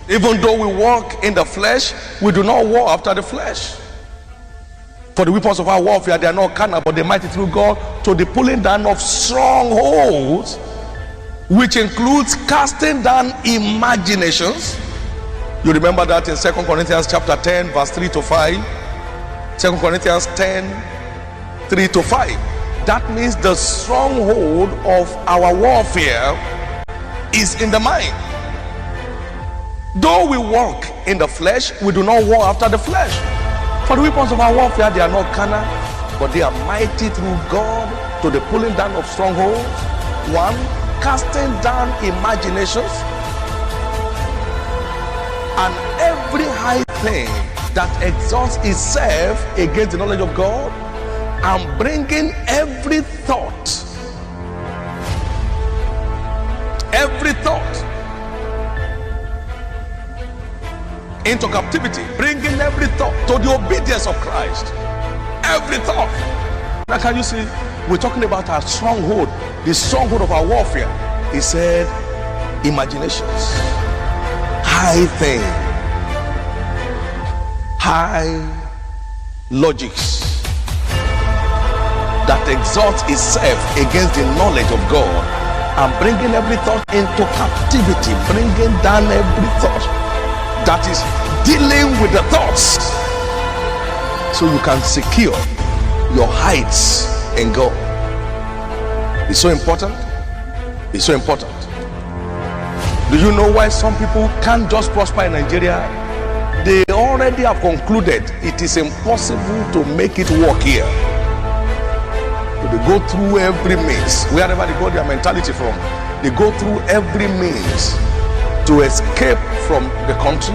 Even though we walk in the flesh, we do not war after the flesh. For the weapons of our warfare, they are not carnal, but they mighty through God to the pulling down of strongholds, which includes casting down imaginations. You remember that in 2 Corinthians chapter 10, verse 3 to 5. 2 Corinthians 10, 3 to 5. That means the stronghold of our warfare is in the mind. Though we walk in the flesh, we do not war after the flesh. For the weapons of our warfare, they are not carnal, but they are mighty through God to the pulling down of strongholds. 1, casting down imaginations and every high thing that exalts itself against the knowledge of God, and bringing every thought into captivity, bringing every thought to the obedience of Christ. Every thought. Now can you see, we're talking about our stronghold, the stronghold of our warfare. He said imaginations, high thing, high logics that exalts itself against the knowledge of God, and bringing every thought into captivity, bringing down every thought that is dealing with the thoughts, so you can secure your heights in God. It's so important. It's so important. Do you know why some people can't just prosper in Nigeria? They already have concluded it is impossible to make it work here. They go through every means, wherever they got their mentality from, they go through every means to escape from the country,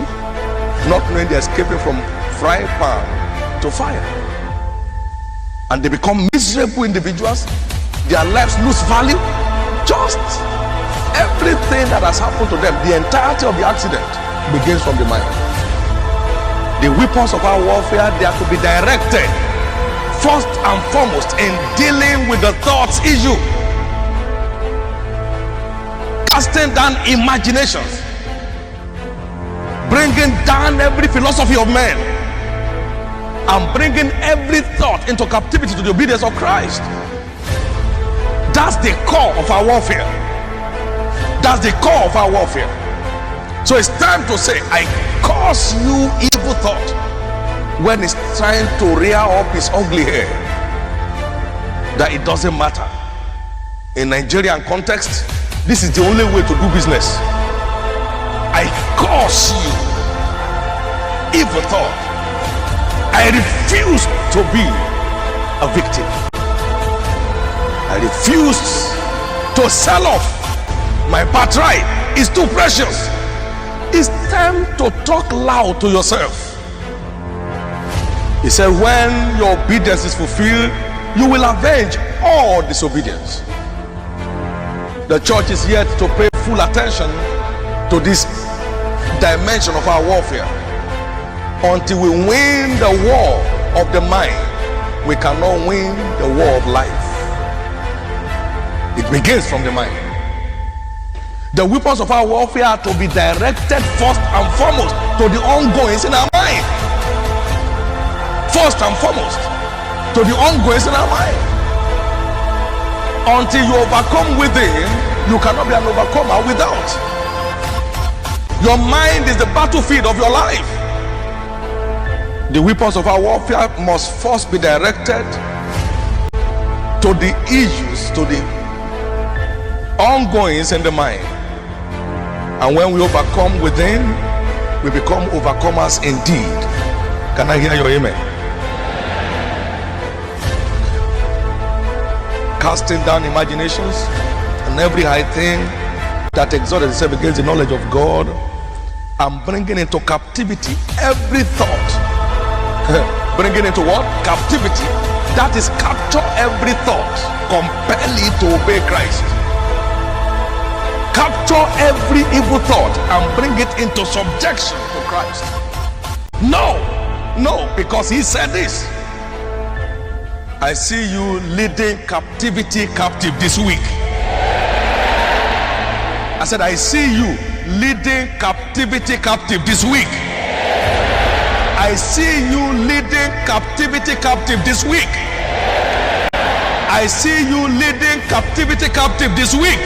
not knowing they're escaping from frying pan to fire. And they become miserable individuals. Their lives lose value. Just everything that has happened to them, the entirety of the accident, begins from the mind. The weapons of our warfare, they are to be directed first and foremost in dealing with the thoughts issue, casting down imaginations, bringing down every philosophy of men, and bringing every thought into captivity to the obedience of Christ. That's the core of our warfare. That's the core of our warfare. So it's time to say, I curse you, evil thought, when it's trying to rear up his ugly hair, that it doesn't matter. In Nigerian context, this is the only way to do business. I curse you, evil thought. I refuse to be a victim. I refuse to sell off my birthright. It's too precious. It's time to talk loud to yourself. He said, when your obedience is fulfilled, you will avenge all disobedience. The church is yet to pay full attention to this dimension of our warfare. Until we win the war of the mind, we cannot win the war of life. It begins from the mind. The weapons of our warfare are to be directed first and foremost to the ongoings in our mind. First and foremost to the ongoings in our mind. Until you overcome within, you cannot be an overcomer without. Your mind is the battlefield of your life. The weapons of our warfare must first be directed to the issues, to the ongoings in the mind. And when we overcome within, we become overcomers indeed. Can I hear your amen? Casting down imaginations and every high thing that exalted itself against the knowledge of God, and bringing into captivity every thought. Bringing into what? Captivity. That is, capture every thought, compel it to obey Christ. Capture every evil thought and bring it into subjection to Christ. No, because he said this. I see you leading captivity captive this week. I said, I see you leading captivity captive this week. I see you leading captivity captive this week. I see you leading captivity captive this week.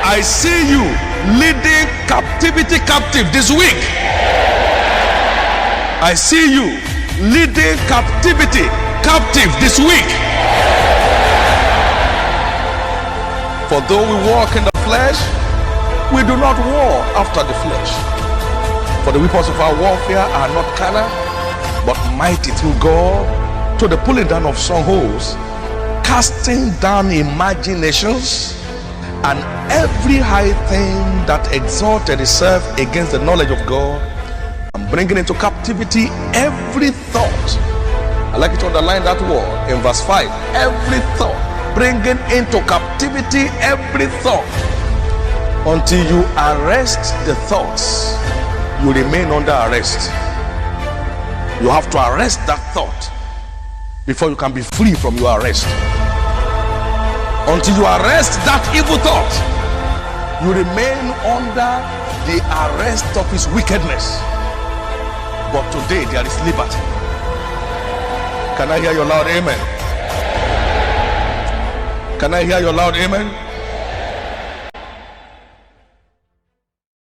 I see you leading captivity captive this week. I see you leading captivity captive this week. For though we walk in the flesh, we do not war after the flesh. For the weapons of our warfare are not carnal, but mighty through God to the pulling down of strongholds, casting down imaginations and every high thing that exalted itself against the knowledge of God, and bringing into captivity every thought. I like you to underline that word in verse 5. Every thought, bringing into captivity every thought. Until you arrest the thoughts, you remain under arrest. You have to arrest that thought before you can be free from your arrest. Until you arrest that evil thought, you remain under the arrest of his wickedness. But today there is liberty. Can I hear your loud amen? Can I hear your loud amen?